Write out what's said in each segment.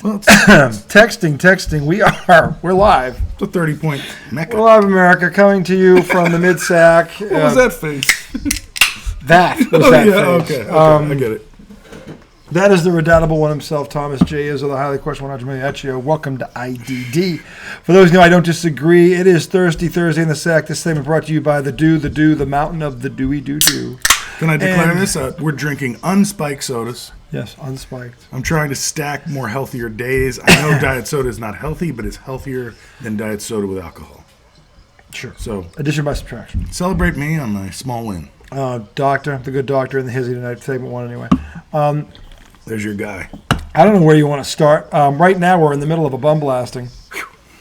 Well, texting. We're live. It's a 30-point mecca. We're live, America, coming to you from the mid-sack. What was that face? That was that face. Okay, I get it. That is the redoubtable one himself, Thomas J. Izzo, the highly questioned 100 million Eccio. Welcome to IDD. For those who know, I don't disagree. It is Thursday in the sack. This segment brought to you by the mountain of the dewy doo-doo. Can I declare this? We're drinking unspiked sodas. Yes, unspiked. I'm trying to stack more healthier days. I know diet soda is not healthy, but it's healthier than diet soda with alcohol. Sure. So addition by subtraction. Celebrate me on my small win. Doctor, the good doctor in the Hizzy tonight, segment one anyway. There's your guy. I don't know where you want to start. Right now we're in the middle of a bum blasting.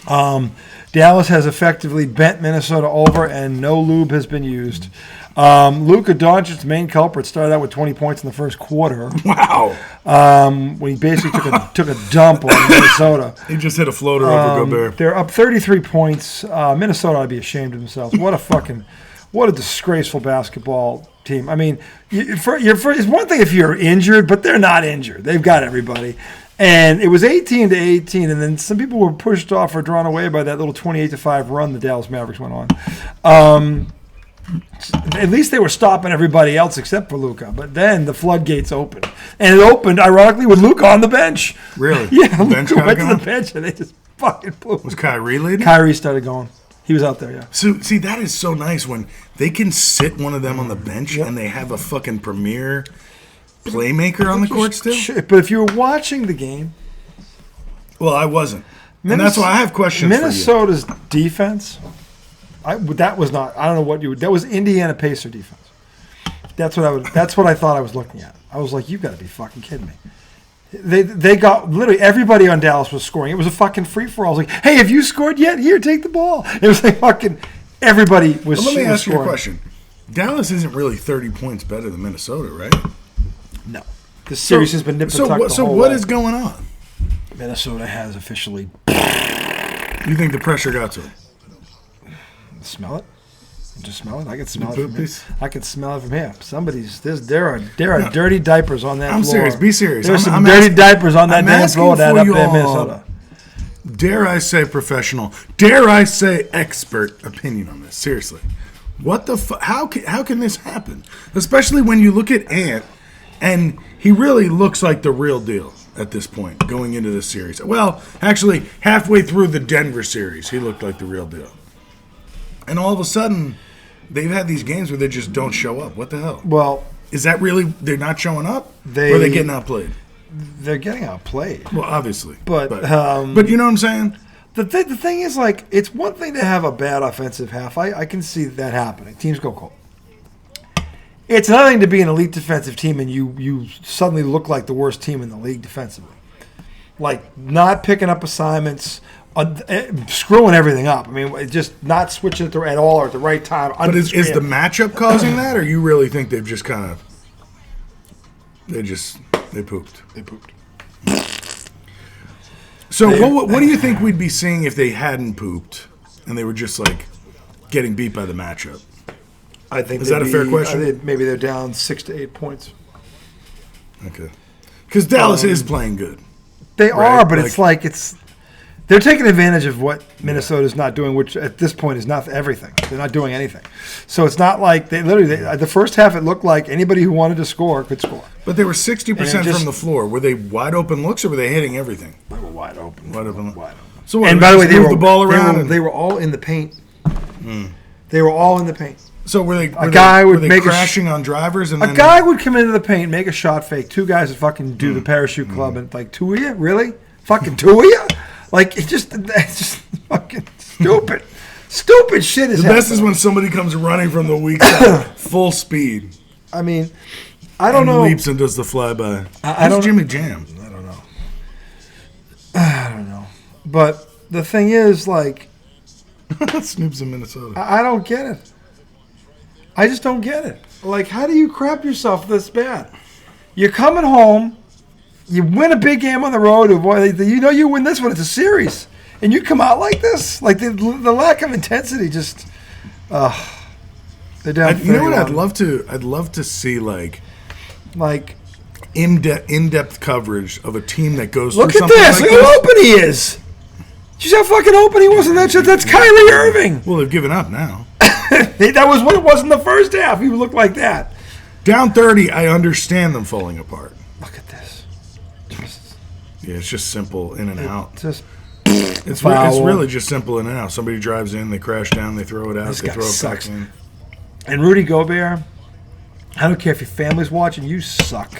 Dallas has effectively bent Minnesota over, and no lube has been used. Luka Doncic's main culprit started out with 20 points in the first quarter. Wow. When he basically took a dump on Minnesota. He just hit a floater over Gobert. They're up 33 points. Minnesota ought to be ashamed of themselves. What a disgraceful basketball team. I mean, it's one thing if you're injured, but they're not injured. They've got everybody. And it was 18-18, and then some people were pushed off or drawn away by that little 28-5 run the Dallas Mavericks went on. At least they were stopping everybody else except for Luka. But then the floodgates opened. And it opened, ironically, with Luka on the bench. Really? Yeah, Luka went to the bench, and they just fucking blew. Was Kyrie leading? Kyrie started going. He was out there, yeah. So, see, that is so nice when they can sit one of them on the bench and they have a fucking premier playmaker on the court still. But if you were watching the game... Well, I wasn't. And that's why I have questions Minnesota's defense... that was not. I don't know what you would. That was Indiana Pacer defense. That's what I thought I was looking at. I was like, you got to be fucking kidding me. They got literally everybody on Dallas was scoring. It was a fucking free for all. I was like, hey, have you scored yet? Here, take the ball. It was like fucking everybody was. Well, let me ask you a question. Dallas isn't really 30 points better than Minnesota, right? No. The series has been nipped and tucked. So what is going on? Minnesota has officially. You think the pressure got to them? Smell it? Just smell it? I can smell it from here. I can smell it from here. There are dirty diapers on that floor. I'm serious. Be serious. There's some dirty diapers on that damn floor that up there in Minnesota. Dare I say professional, dare I say expert opinion on this. Seriously. What the fuck? How can this happen? Especially when you look at Ant, and he really looks like the real deal at this point, going into this series. Well, actually, halfway through the Denver series, he looked like the real deal. And all of a sudden, they've had these games where they just don't show up. What the hell? Well, is that really they're not showing up? Or are they getting outplayed? They're getting outplayed. Well, obviously. But you know what I'm saying? The thing is, like, it's one thing to have a bad offensive half. I can see that happening. Teams go cold. It's another thing to be an elite defensive team and you suddenly look like the worst team in the league defensively. Like, not picking up assignments, screwing everything up. I mean, just not switching it at all or at the right time. But is the matchup causing that, or you really think they've just kind of they pooped? They pooped. So what do you think we'd be seeing if they hadn't pooped and they were just like getting beat by the matchup? I think is that a fair question? I think maybe they're down 6 to 8 points. Okay, because Dallas is playing good. They are, but they're taking advantage of what Minnesota's not doing, which at this point is not everything. They're not doing anything. So it's not like the first half it looked like anybody who wanted to score could score. But they were 60% from the floor. Were they wide open looks or were they hitting everything? They were wide open. Wide open. So by the way, the ball around. They were all in the paint. They were all in the paint. So were they crashing on drivers? And a guy would come into the paint, make a shot fake. Two guys would fucking do the parachute club and like, two of you? Really? Fucking two of you? Like, it's just fucking stupid. Stupid shit is happening. The best is when somebody comes running from the weak side, full speed. I mean, I don't know. Leaps and does the flyby. Who's Jimmy Jam? I don't know. But the thing is, like... Snoop's in Minnesota. I don't get it. I just don't get it. Like, how do you crap yourself this bad? You're coming home... You win a big game on the road. You know you win this one. It's a series. And you come out like this? Like, the lack of intensity just... they're down. You know what I'd love to see, like... in-depth coverage of a team that goes Look through at something this. like Look this. how open he is. Did you see how fucking open he was in that shit? That's Kyrie Irving. Well, they've given up now. That was what it was in the first half. He looked like that. Down 30, I understand them falling apart. Look at this. Yeah, it's just simple in and out. Just It's really just simple in and out. Somebody drives in, they crash down, they throw it out, This they guy throw it sucks. back in. And Rudy Gobert, I don't care if your family's watching, you suck.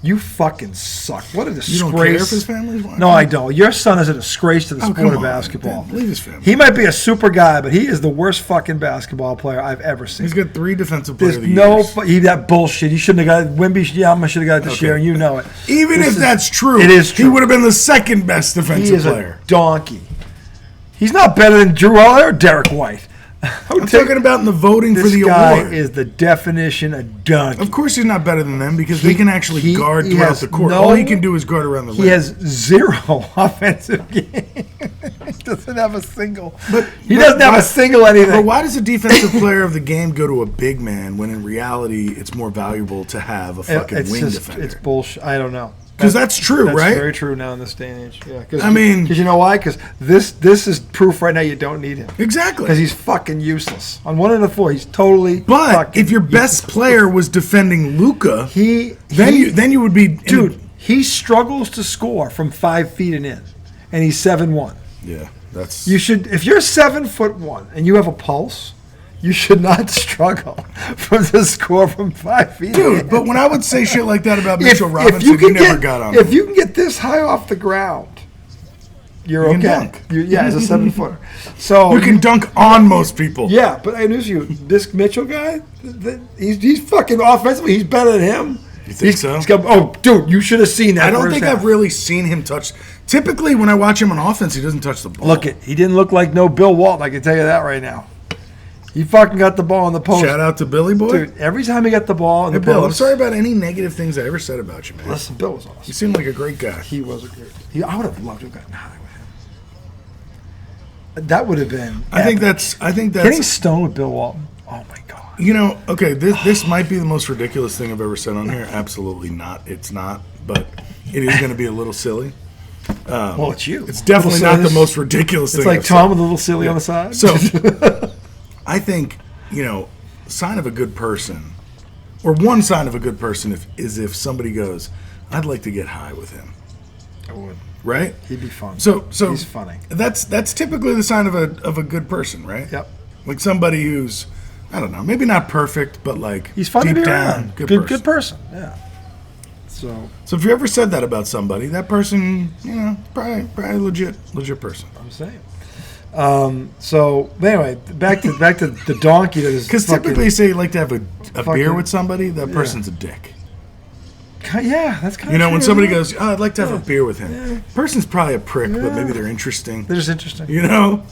You fucking suck. What a disgrace. You don't care if his family's watching? No, I don't. Your son is a disgrace to the sport come of on, basketball. man. Leave his family. He might be a super guy, but he is the worst fucking basketball player I've ever seen. He's got 3 defensive player There's of the no years. that bullshit. He shouldn't have got Wemby. Should have got it this year, and you know it. Even if that's true, it is true. he would have been the second best He defensive is player. a donkey. He's not better than Drew Holiday or Derek White. I'm talking about in the voting for This the guy award. is the definition of donkey. Of course he's not better than them because they can actually guard he throughout has the court. no- All he can do is guard around the rim. He has 0 offensive game. He doesn't have a single. He doesn't have a single anything. But why does a defensive player of the game go to a big man when in reality it's more valuable to have a fucking it's wing just, defender? it's bullshit. I don't know. Because that's true, That's right? very true now in this day and age. Yeah, I mean- because you know why? Because this is proof right now you don't need him. Exactly. Because he's fucking useless. On 1 and 4, he's totally. But fucking if your best useless. player was defending Luka, then you would be dude. He struggles to score from 5 feet and in, and he's 7'1". Yeah, that's You should, if you're 7'1" and you have a pulse, you should not struggle to score from 5 feet. dude. But when I would say shit like that about If- Mitchell if Robinson, you you can never get- got on. If him. you can get this high off the ground, you're You can okay. dunk. Yeah, as a 7-footer. So You can dunk on most people. Yeah, but I news you, this Mitchell guy, he's fucking offensively. He's better than him. You think so? He's got, oh, dude, you should have seen that. I don't first think half. I've really seen him touch. Typically, when I watch him on offense, he doesn't touch the ball. Look, he didn't look like no Bill Walton. I can tell you that right now. He fucking got the ball in the post. Shout out to Billy Boy. Dude, every time he got the ball in Hey, the Bill, I'm post. sorry about any negative things I ever said about you, man. Listen, Bill was You awesome. seem like a great guy. He was a great. I would have loved to have gotten high with him. That would have been. I think epic. that's Getting stoned with Bill Walton. Oh my god. you know, okay, this might be the most ridiculous thing I've ever said on here. Absolutely not. It's not, but it is going to be a little silly. Well, it's you. It's definitely Little not the silly. most ridiculous It's thing like I've Tom said. with a little silly on the side. So, I think, sign of a good person, or one sign of a good person is if somebody goes, I'd like to get high with him. I would. Right? He'd be fun. So he's funny. That's typically the sign of a good person, right? Yep. Like somebody who's, I don't know, maybe not perfect, but like He's fun deep to be down, around. good person. person. Yeah. So So if you ever said that about somebody, that person, probably legit person. I'm saying. So anyway, back to the donkey that is Because fucking- typically, say you like to have a fucking- beer with somebody, that person's a dick. Yeah, that's kind of You know, when true, somebody isn't it? goes, "Oh, I'd like to have a beer with him," person's probably a prick, but maybe they're interesting. They're just interesting. You know,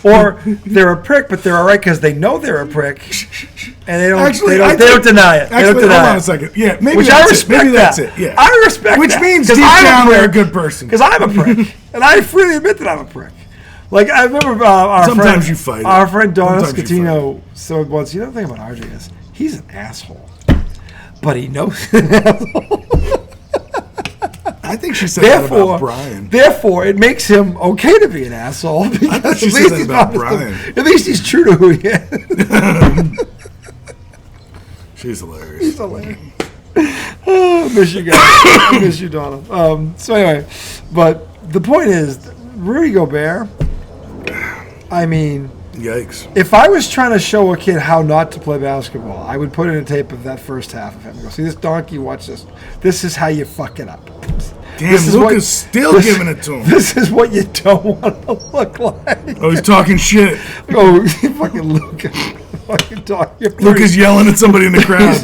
Or they're a prick, but they're all right because they know they're a prick, and they don't. Actually, they I don't think- deny it. They Actually, don't deny hold on it. a second. Yeah, maybe Which that's I it. respect. Maybe that. that's it. Yeah, I respect Which that. means 'Cause deep I'm down a they're a prick. good person. Because I'm a prick, and I freely admit that I'm a prick. Like I remember our Sometimes friend, you fight it. our friend Don Sometimes you Scatino said once. You know the thing about RJ is he's an asshole, but he knows he's an asshole. I think she said that about Brian. Therefore, it makes him okay to be an asshole. Because she at said least that he's about honest to- Brian. At least he's true to who he is. She's hilarious. He's hilarious. Oh, I miss you guys. I miss you, Donna. So anyway, but the point is, Rudy Gobert. I mean, Yikes. if I was trying to show a kid how not to play basketball, I would put in a tape of that first half of him. Go, see this donkey, watch this. This is how you fuck it up. Damn, This is what- Luka's still this- giving it to him. This is what you don't want to look like. Oh, he's talking shit. Oh, fucking Luka. Fucking talking. Luka's yelling at somebody in the crowd.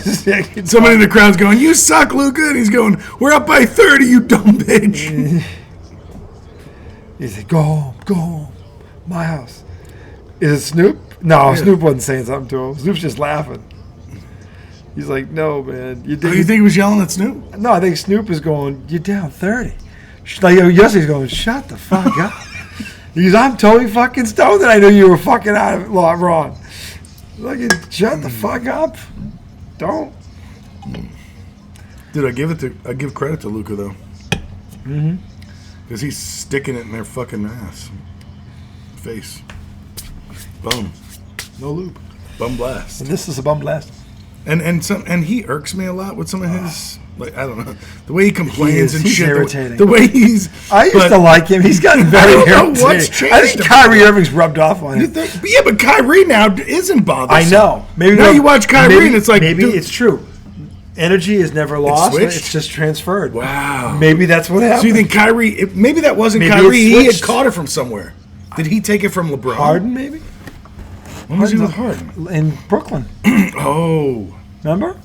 Somebody in the crowd's going, "You suck, Luka," and he's going, "We're up by 30, you dumb bitch." He said, "Go home, my house." Is it Snoop? No, Snoop wasn't saying something to him. Snoop's just laughing. He's like, "No, man, you Oh, did." you think he was yelling at Snoop? No, I think Snoop is going, "You're down 30." Like Yossi he's going, "Shut the fuck up." He goes, "I'm totally fucking stoned, and I knew you were fucking out of wrong." Like, shut the fuck up. Don't. Dude, I give credit to Luka though. Because he's sticking it in their fucking ass. Face. Boom. No lube. Bum blast. And this is a bum blast. And he irks me a lot with some of his, like, I don't know, the way he complains and he's shit. irritating. The way he's. I used to like him. He's gotten very irritating. What's changed I think Kyrie Irving's rubbed off on him. Yeah, but Kyrie now isn't bothersome. I know. Maybe now you watch Kyrie and it's like, maybe dude, it's true. Energy is never lost. switched? It's just transferred. Wow. Maybe that's what happened. So you think Kyrie? Maybe that wasn't Maybe Kyrie. it He had switched. caught it from somewhere. Did he take it from LeBron? Harden, maybe? When was he with Harden? In Brooklyn. Oh. Remember?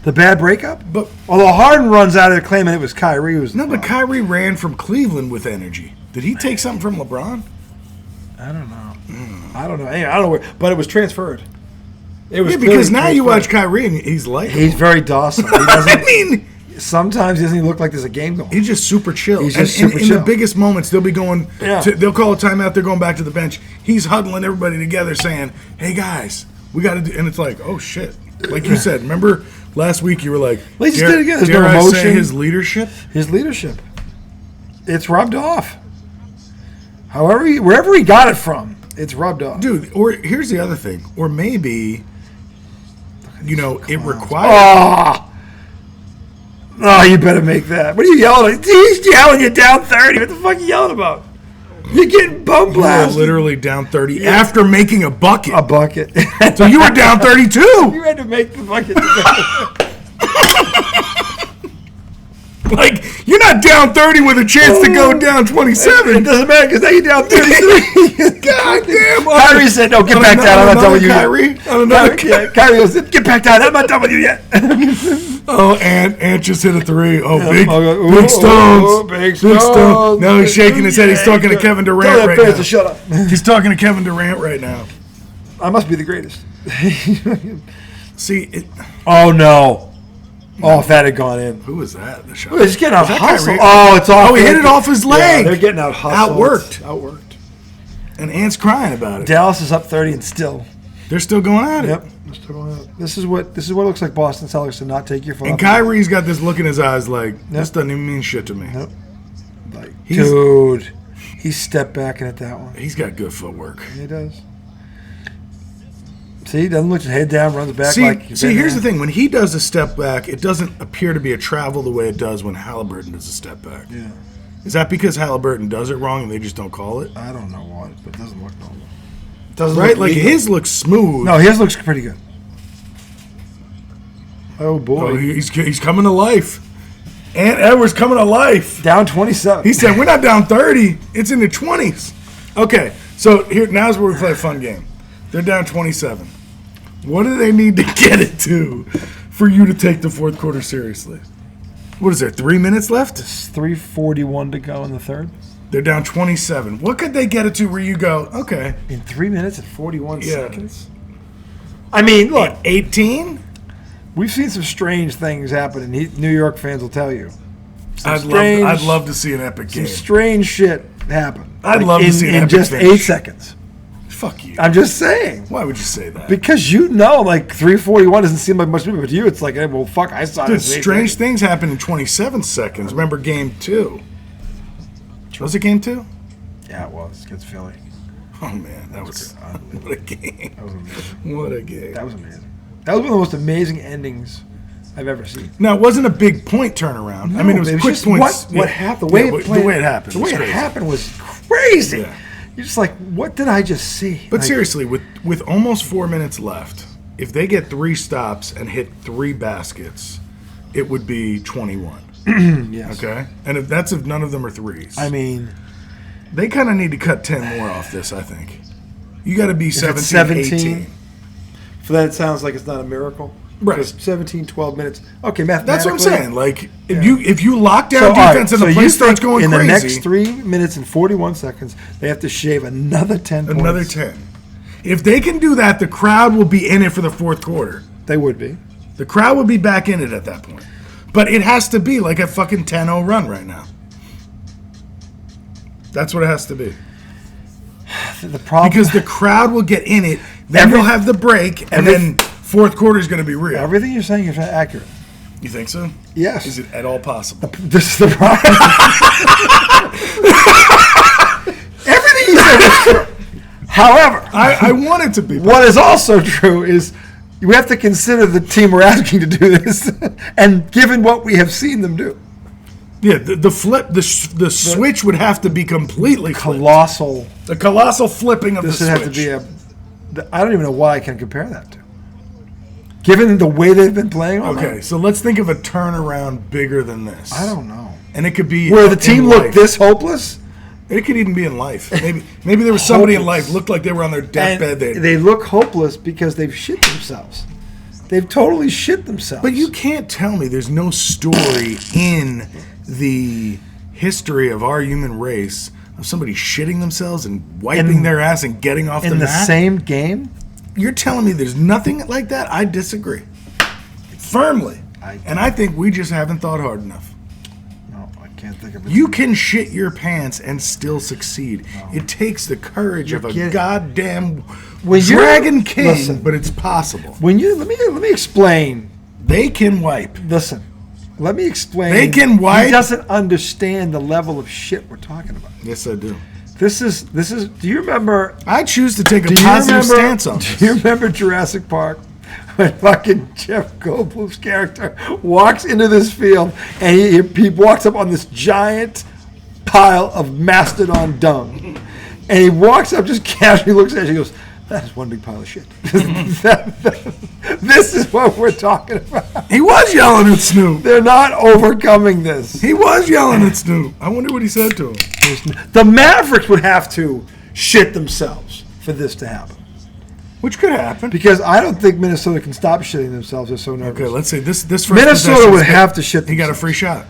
The bad breakup? But Although Harden runs out of there claiming it was Kyrie who was no, but Kyrie ran from Cleveland with energy. Did he take something from LeBron? I don't know. I don't know. Anyway, I don't know where, but it was transferred. It was Because now you transferred. watch Kyrie and he's like, He's very docile. He doesn't, I mean, sometimes he doesn't look like there's a game going. he's just super chill. He's And just super in chill. the biggest moments, they'll be going. Yeah. They'll call a timeout. They're going back to the bench. He's huddling everybody together, saying, "Hey guys, we got to do." And it's like, oh shit. Like you said, remember last week you were like, Well, he just did it again. There's dare no I say emotion. his leadership? His leadership. It's rubbed off. Wherever he got it from, it's rubbed off. Dude, or here's the other thing. Or maybe, it requires. Oh, you better make that. What are you yelling at? He's yelling you down 30. What the fuck are you yelling about? You're getting bum You were blasted. literally down 30 after making a bucket. A bucket. So you were down 32. You had to make the bucket. Like, you're not down 30 with a chance to go down It 27. doesn't matter because now you're down 33. God damn. Kyrie said, no, get back down. I'm not done with you yet. Kyrie goes, get back down. I'm not done with you yet. Oh, Ant just hit a three. Oh, Yeah. big Big stones. Big stones. Now he's shaking his head. He's talking to Kevin Tell Durant that right fans now. to shut up. He's talking to Kevin Durant right now. I must be the greatest. See, Oh, no. Oh, if that had gone in. who was that? The shot. They're just getting out that hustled. Kyrie? Oh, it's off. Oh, he hit it off his leg. Yeah, they're getting out hustled. Outworked. And Ant's crying about it. Dallas is up 30 and still. They're still going at it. Yep. They're still going out. This is what it looks like Boston Celtics to not take your foot And off. Kyrie's got this look in his eyes like, this doesn't even mean shit to me. Yep. Like, He's- dude, he stepped back at that one. He's got good footwork. He does. See, doesn't look his head down, runs back See, like. here's the thing. When he does a step back, it doesn't appear to be a travel the way it does when Halliburton does a step back. Yeah. Is that because Halliburton does it wrong and they just don't call it? I don't know what, but it doesn't look normal. It doesn't Right? look Like legal. his looks smooth. No, his looks pretty good. Oh boy, Oh, he's coming to life. Ant Edwards coming to life. down 27. He said, we're not down 30. It's in the 20s. Okay, so now's where we play a fun game. They're down 27. What do they need to get it to for you to take the fourth quarter seriously? What is there, 3 minutes left? It's 3:41 to go in the third. They're down 27. What could they get it to where you go, okay, In 3 minutes and 41 Yeah. seconds. I mean, look, 18? we've seen some strange things happen, and New York fans will tell you. I'd love to see an epic Some game. strange shit happen. I'd love to see an in epic just finish. 8 seconds. Fuck you. I'm just saying. Why would you say that? Because like 3:41 doesn't seem like much to me, but to you it's like, hey, well, fuck, I saw Dude, this. in 8 strange seconds. things happen in 27 seconds. Remember game 2? Was it game 2? Yeah, it was against Philly. Oh, man, that was what a game. That was amazing. What a game. That was amazing. That was one of the most amazing endings I've ever seen. Now, it wasn't a big point turnaround. I mean, it was quick just points. What happened? The way it played, the way it happened. The way was it crazy. happened was crazy. Yeah. You're just like, what did I just see? But Like, seriously, with almost 4 minutes left, if they get 3 stops and hit 3 baskets, it would be 21. yes. Okay? And if none of them are threes. I mean, They kind of need to cut 10 more off this, I think. You got to be if 17, it's 17, 18. for that it sounds like it's not a miracle. Right. Because 17, 12 minutes. Okay, mathematically. That's what I'm saying. Like, Yeah. if you lock down So, all right, defense and so the you play starts think going in crazy, the next 3 minutes and 41 seconds, they have to shave another 10 points. another 10. If they can do that, the crowd will be in it for the fourth quarter. They would be. The crowd will be back in it at that point. But it has to be like a fucking 10-0 run right now. That's what it has to be. The problem Because the crowd will get in it, then we'll have the break, and then fourth quarter is going to be real. everything you're saying is accurate. You think so? Yes. Is it at all possible? This is the problem. Everything you said is true. However, I want it to be. What is also true is we have to consider the team we're asking to do this, and given what we have seen them do. Yeah, the switch would have to be completely colossal. Flipped. The colossal flipping of the switch. This would have to be I don't even know what I can compare that to. Given the way they've been playing all night. So let's think of a turnaround bigger than this. I don't know. And it could be where the team looked this hopeless. It could even be in life. Maybe there was somebody in life looked like they were on their deathbed. They look hopeless because they've shit themselves. They've totally shit themselves. But you can't tell me there's no story in the history of our human race of somebody shitting themselves and wiping their ass and getting off the mat. In the same game? You're telling me there's nothing like that? I disagree. Firmly. And I think we just haven't thought hard enough. No, I can't think of it. You can shit your pants and still succeed. No. It takes the courage of a goddamn Dragon King, but it's possible. Let me explain. They can wipe. Listen. Let me explain. They can wipe. He doesn't understand the level of shit we're talking about. Yes, I do. This is. Do you remember? I choose to take a positive stance on this. Do you remember Jurassic Park when fucking Jeff Goldblum's character walks into this field and he walks up on this giant pile of mastodon dung, and he walks up just casually looks at it and he goes, "That is one big pile of shit." This is what we're talking about. He was yelling at Snoop. They're not overcoming this. He was yelling at Snoop. I wonder what he said to him. The Mavericks would have to shit themselves for this to happen. Which could happen. Because I don't think Minnesota can stop shitting themselves. They're so nervous. Okay, let's say this first Minnesota would have to shit themselves. He got a free shot.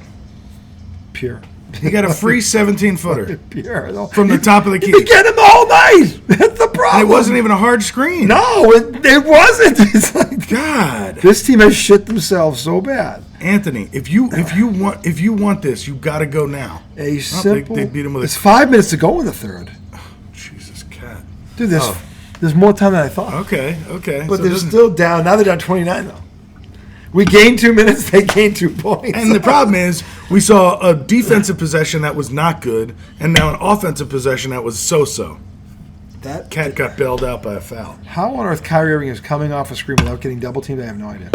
Pure. He got a free 17-footer Pure. From the top of the key. He get him all night. That's the problem. And it wasn't even a hard screen. No, it wasn't. It's like, God, this team has shit themselves so bad. Anthony, if you want this, you got to go now. They beat him with it's 5 minutes to go in the third. Oh, Jesus, cat. Dude, there's more time than I thought. Okay. But they're still down. Now they're down 29 though. We gained 2 minutes, they gained 2 points. And the problem is, we saw a defensive possession that was not good, and now an offensive possession that was so-so. That cat got bailed out by a foul. How on earth Kyrie Irving is coming off a screen without getting double-teamed, I have no idea.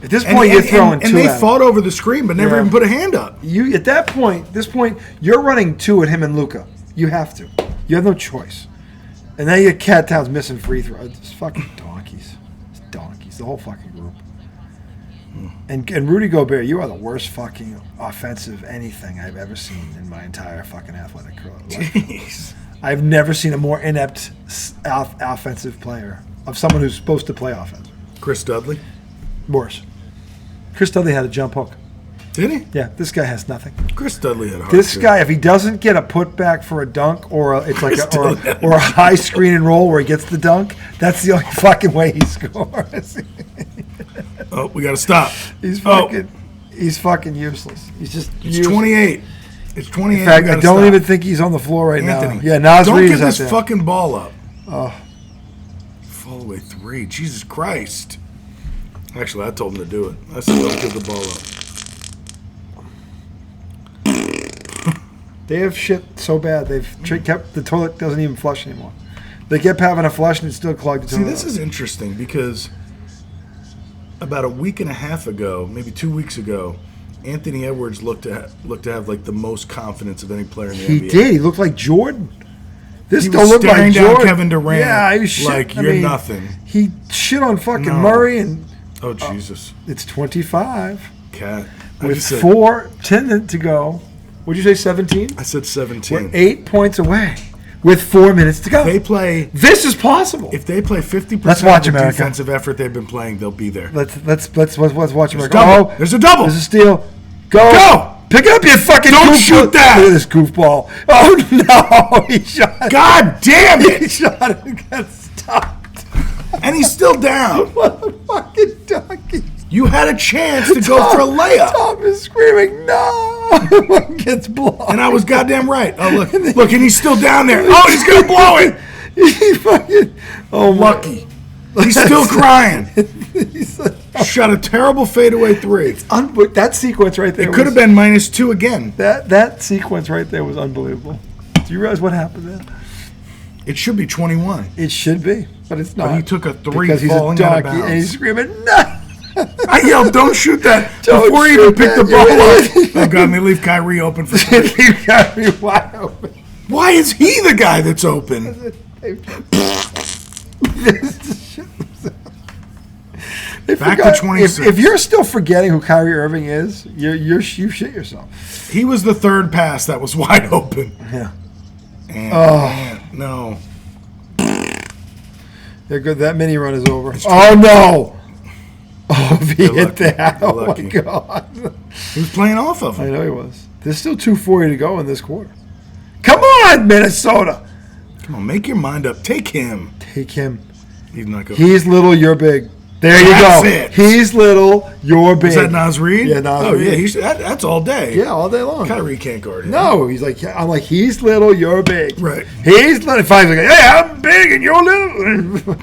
At this point, you're throwing two. And they fought over the screen, but never even put a hand up. You at this point, you're running two at him and Luka. You have to. You have no choice. And now your Cat Town's missing free throws. It's fucking donkeys. It's donkeys. The whole fucking group. And Rudy Gobert, you are the worst fucking offensive anything I've ever seen in my entire fucking athletic career. Jeez. I've never seen a more inept offensive player of someone who's supposed to play offense. Chris Dudley? Worse. Chris Dudley had a jump hook. Did he? Yeah, this guy has nothing. Chris Dudley had a hard This guy, if he doesn't get a putback for a dunk or a high screen and roll where he gets the dunk, that's the only fucking way he scores. Oh, we got to stop. He's fucking useless. He's just useless. 28. It's 28. In fact, I don't even think he's on the floor right Anthony, now. Yeah, Nas don't Reed get is out this there. fucking ball up. Oh. Fall away 3. Jesus Christ. Actually, I told him to do it. I said, don't give the ball up. They have shit so bad. They've kept the toilet doesn't even flush anymore. They kept having a flush and it still clogged the toilet. See, this is interesting because about a week and a half ago, maybe 2 weeks ago, Anthony Edwards looked to have like the most confidence of any player in the NBA. He did. He looked like Jordan. This he don't was look staring like down Jordan. Kevin Durant. Yeah, he was like you're nothing. He shit on fucking Murray and. Oh Jesus! It's 25. Cat. With 10 to go. What'd you say? 17? I said 17. We're 8 points away. With 4 minutes to go. They play. This is possible. If they play 50% of the defensive effort they've been playing, they'll be there. Let's watch America. Oh, there's a double. There's a steal. Go. Pick it up, you fucking Don't shoot that. Look at this goofball. Oh, no. He shot it. God damn it. He shot it and got stopped. And he's still down. What a fucking donkey. You had a chance to go for a layup. Tom is screaming, no. Gets blocked. And I was goddamn right. Oh, look, and he's still down there. Oh, he's going to blow it. He fucking, lucky. He's still crying. He's like, Shot a terrible fadeaway three. That sequence right there. It could have been -2 again. That sequence right there was unbelievable. Do you realize what happened then? It should be 21. It should be, but it's not. But he took a three because falling he's a out of donkey bounds. and he's screaming, "No!" I yelled, "Don't shoot that!" Don't before he shoot even picked the that. ball up. Oh God, and they leave Kyrie open for three. You got me wide open. Why is he the guy that's open? Back to 26. If you're still forgetting who Kyrie Irving is, you shit yourself. He was the third pass that was wide open. Yeah. And, no. They're good. That mini run is over. Oh no! Oh, if he hit that! You're Oh lucky. my God! He was playing off of I him. know he was. There's still 2:40 to go in this quarter. Come on, Minnesota! Come on, make your mind up. Take him. Take him. He's not going. He's little, you're big. There you That's go. it. He's little, you're big. Is that Nas Reed? Yeah, Nas Oh, Reed. yeah, that's all day. Yeah, all day long. Kyrie can't guard him. No, he's like, I'm like, he's little, you're big. Right. He's little. Finally, like, hey, I'm big and you're little.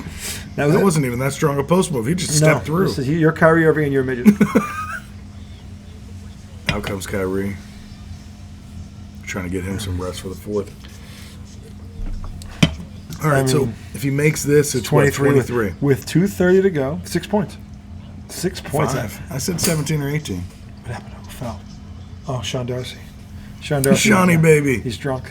That wasn't even that strong a post move. He just stepped through. This is, you're Kyrie Irving and you're a midget. Out comes Kyrie. Trying to get him some rest for the fourth. All right, so if he makes this, it's 23. With 2:30 to go, 6 points. 6 points. 5. I said 17 or 18. What happened? Who fell? Oh, Sean Darcy. Sean Darcy. Shawnee, baby. He's drunk.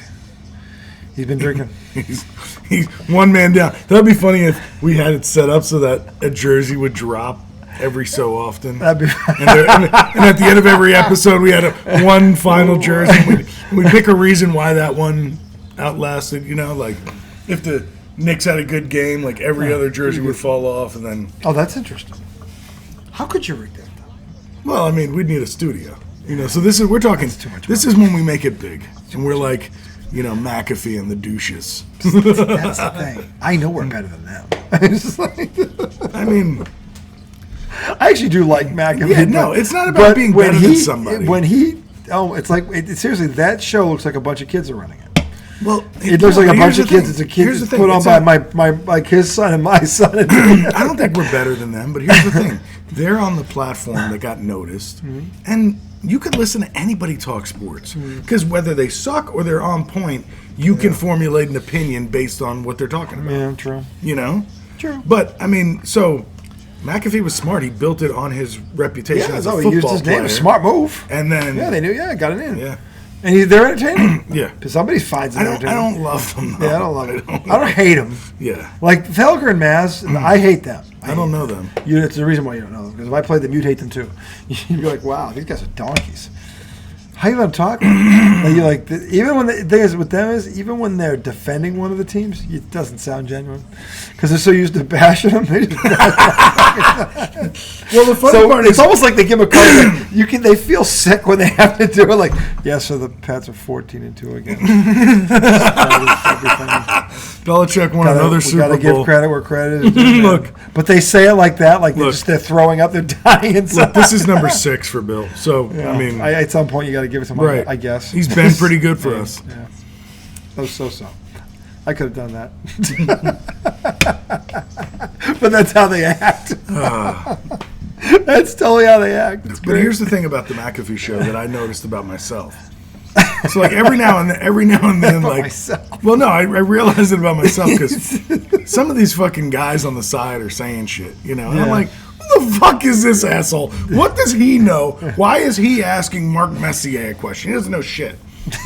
He's been drinking. He's one man down. That'd be funny if we had it set up so that a jersey would drop every so often. That'd be and at the end of every episode, we had one final jersey. We'd pick a reason why that one outlasted. You know, like if the Knicks had a good game, like every other jersey would fall off, and then. Oh, that's interesting. How could you rig that though? Well, I mean, we'd need a studio. You know, so we're talking. Too much This is when we make it big, and we're like, you know, McAfee and the douches. That's the thing. I know we're better than them. It's like, I mean. I actually do like McAfee. Yeah, no, it's not about being better than somebody. It's like, seriously, that show looks like a bunch of kids are running it. Well, It looks like a bunch here's of the kids. thing. It's a kid Here's the that's thing. put on It's by not- my his son and my son. I don't think we're better than them, but here's the thing. They're on the platform that got noticed, and you could listen to anybody talk sports. Because whether they suck or they're on point, you can formulate an opinion based on what they're talking about. Yeah, true. You know? True. But, I mean, so McAfee was smart. He built it on his reputation as a he football used his player. name. Smart move. And then... Yeah, they knew. Yeah, got it in. Yeah. And they're entertaining. Yeah. Because somebody finds it I entertaining. don't love them, though. Yeah, I don't love it. I don't hate them. Yeah. Like Felger and Maz, I hate them. I don't know them. It's the reason why you don't know them. Because if I played them, you'd hate them too. You'd be like, wow, these guys are donkeys. How you let them talk? And you're like, even when the thing is with them is, even when they're defending one of the teams, it doesn't sound genuine. Because they're so used to bashing them. They just Well, the funny part it's is... almost like they give them a call. Like, they feel sick when they have to do it. Like, yeah, so the Pats are 14-2 again. Belichick won another Super Bowl. Got to give credit where credit is due. Look. But they say it like that, like Look. they're throwing up, they're dying inside. Look, this is number 6 for Bill. So, Yeah. I mean... at some point you got to give it to him, Right. I guess. He's been pretty good for us. Yeah. That was so. I could have done that. But that's how they act. That's totally how they act. It's But great. here's the thing about the McAfee show that I noticed about myself. So like every now and then, like, myself. well, no, I realize it about myself because some of these fucking guys on the side are saying shit, you know, and I'm Yeah. like, who the fuck is this asshole? What does he know? Why is he asking Mark Messier a question? He doesn't know shit,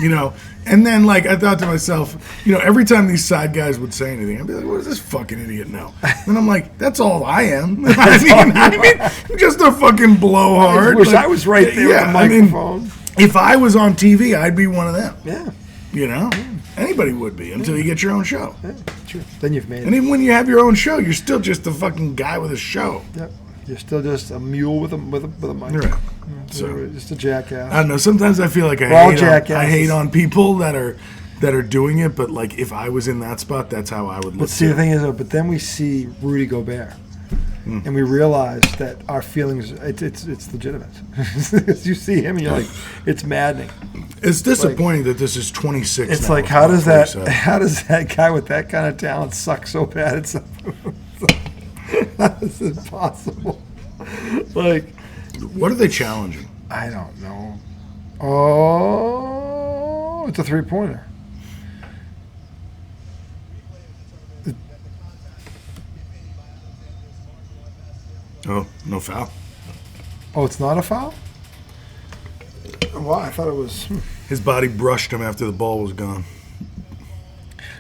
you know. And then, like, I thought to myself, you know, every time these side guys would say anything, I'd be like, what does this fucking idiot know? And I'm like, that's all I am. I mean, I'm just a fucking blowhard. I wish Like, I was right there with the microphone. If I was on TV, I'd be one of them. Yeah. You know? Anybody would be until you get your own show. Yeah, true. Then you've made And it. even when you have your own show, you're still just a fucking guy with a show. Yep. You're still just a mule with a mic. Right. So So, just a jackass. I don't know. Sometimes I feel like We're all I jackasses. hate on people that are doing it, but like if I was in that spot, that's how I would look. But see, the thing is, though, but then we see Rudy Gobert, and we realize that our feelings, it's legitimate. You see him, and you're like, it's maddening. It's disappointing that this is 26. It's now, like, it's how not does 47. that guy with that kind of talent suck so bad? It's that is impossible. Like, what are they challenging? I don't know. Oh, it's a 3-pointer. Oh, no foul. Oh, it's not a foul? Well, I thought it was. His body brushed him after the ball was gone.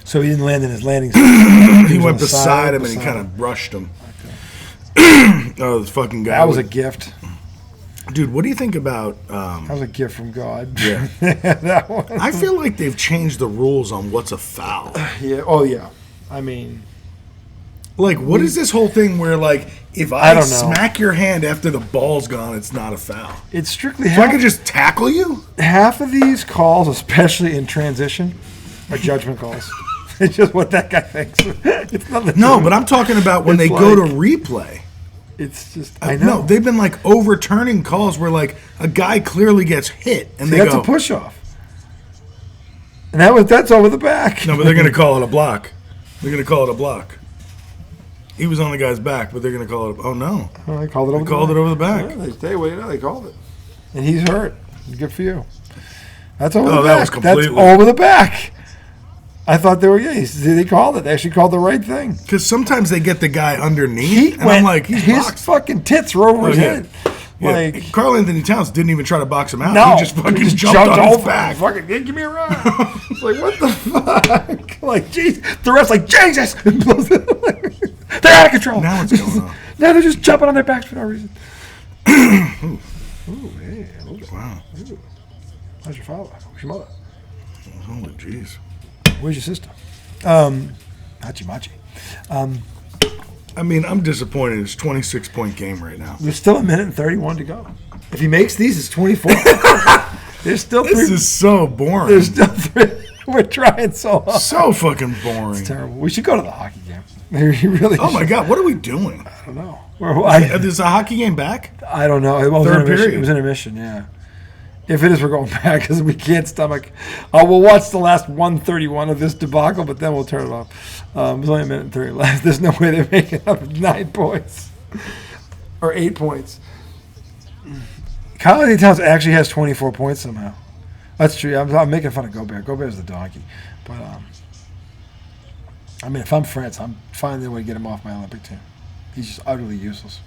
So he didn't land in his landing zone. He went beside him and he kind of brushed him. Okay. Oh, this fucking guy. That was a gift. Dude, what do you think about... that was a gift from God. Yeah. That one. I feel like they've changed the rules on what's a foul. Yeah. Oh, yeah. I mean... Like, what is this whole thing where, like, if I don't know. smack your hand after the ball's gone, it's not a foul? It's strictly So I could just tackle you? half of these calls, especially in transition, are judgment calls. It's just what that guy thinks. It's nothing. No, but I'm talking about when It's they go to like- replay. It's just, I know. No, they've been, like, overturning calls where, like, a guy clearly gets hit, and they that's go... a push-off. And that's over the back. No, but they're going to call it a block. They're going to call it a block. He was on the guy's back, but they're going to call it... Oh, no. Oh, they called it over They called it over the back. Yeah, they called it. And he's hurt. Good for you. That's over the back. That was completely... That's over the back. I thought they were... Yeah, they called it. They actually called the right thing. Because sometimes they get the guy underneath, and I'm like, he's his boxed. fucking tits were over his head. Yeah. Like, Carl Anthony Towns didn't even try to box him out. no. He just fucking jumped on his back. Fucking, give me a run. It's like, what the fuck? Like, jeez. The ref's like, Jesus. They're out of control. Now what's going on? Now they're just jumping on their backs for no reason. Ooh, hey, a little bit. Wow. Ooh. How's your father? Who's your mother? Holy jeez. Where's your sister? Hachi-machi. I mean, I'm disappointed. It's a 26-point game right now. There's still 1:31 to go. If he makes these, it's 24. There's still This three. is so boring. There's still three. We're trying so hard. So fucking boring. It's terrible. We should go to the hockey game. You really Oh, my should. God. What are we doing? I don't know. Is the hockey game back? I don't know. It was Third intermission. period. It was intermission, yeah. If it is, we're going back because we can't stomach. We'll watch the last 1:31 of this debacle, but then we'll turn it off. There's only a minute and 30 left. There's no way they're making up 9 points or 8 points. Carl Anthony Towns actually has 24 points somehow. That's true. I'm making fun of Gobert. Gobert's the donkey. But, I mean, if I'm France, I'm finding a way to get him off my Olympic team. He's just utterly useless.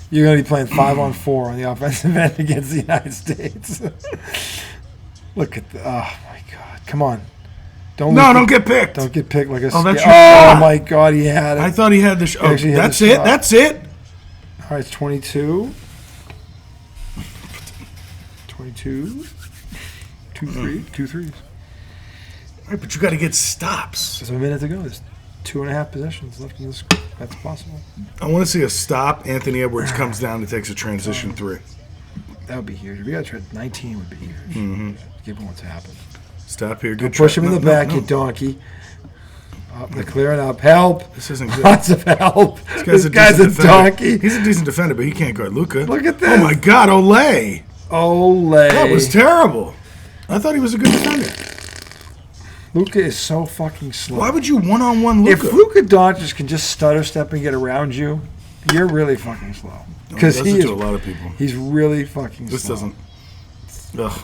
You're going to be playing 5-on-4 on the offensive end against the United States. Look at the... Oh, my God. Come on. Don't get picked. Don't get picked like a... Oh, that's oh your- my God, he had it. I thought he had the... Oh, Actually, he had that's the it? shot. That's it? All right, it's 22. 22. 2 threes. All right, but you got to get stops. There's a minute to go. There's 2.5 possessions left in this. That's possible. I want to see a stop. Anthony Edwards comes down and takes a transition 3. That would be huge. If we got to 19 would be huge. Mm-hmm. Given what's happened. Stop here. Good Push try. him in the No, back, no. you donkey. They're clearing up. Help. This isn't good. Lots of help. This decent guy's a defender. donkey. He's a decent defender, but he can't guard Luka. Look at Oh, this. my God. Olay. Olay. That was terrible. I thought he was a good defender. Luka is so fucking slow. Why would you one-on-one Luka? If Luka Doncic can just stutter step and get around you, you're really fucking slow. Because he he does it is. to a lot of people. He's really fucking This slow. doesn't. Ugh.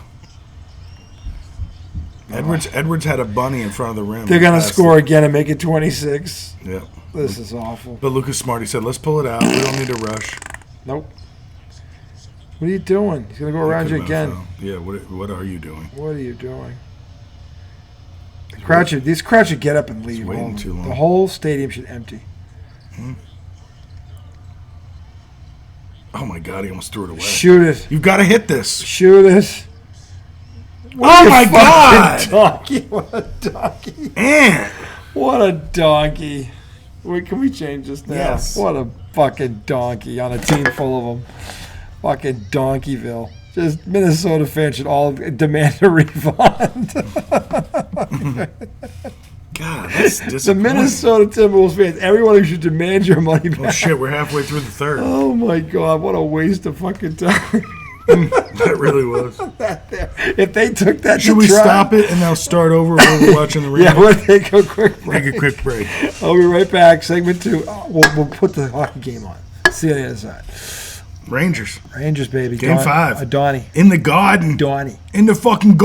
Edwards had a bunny in front of the rim. They're gonna Passed score it. again and make it 26. Yeah. This is awful. But Luka's smart. He said, "Let's pull it out. We don't need to rush." Nope. What are you doing? He's gonna go around you Could've been a again. foul. Yeah. What are you doing? What are you doing? Crouch, these crowds should get up and leave. waiting too long. The whole stadium should empty. Oh my God! He almost threw it away. Shoot it. You've got to hit this. Shoot it. Oh my Fucking God! Donkey. What a donkey. And What a donkey. Wait, can we change this now? Yes. What a fucking donkey on a team full of them. Fucking Donkeyville. Just Minnesota fans should all demand a refund. God, that's The disappointing. Minnesota Timberwolves fans, everyone who should demand your money back. Oh shit! We're halfway through the third. Oh my God, what a waste of fucking time. That really was. If they took that Should to we try, stop it and now start over while we're watching the replay? Yeah, we'll take a quick break. Take a quick break. I'll be right back. Segment 2. We'll put the hockey game on. See you on the other side. Rangers. Rangers, baby. Game 5. Donnie. In the Garden. Donnie. In the fucking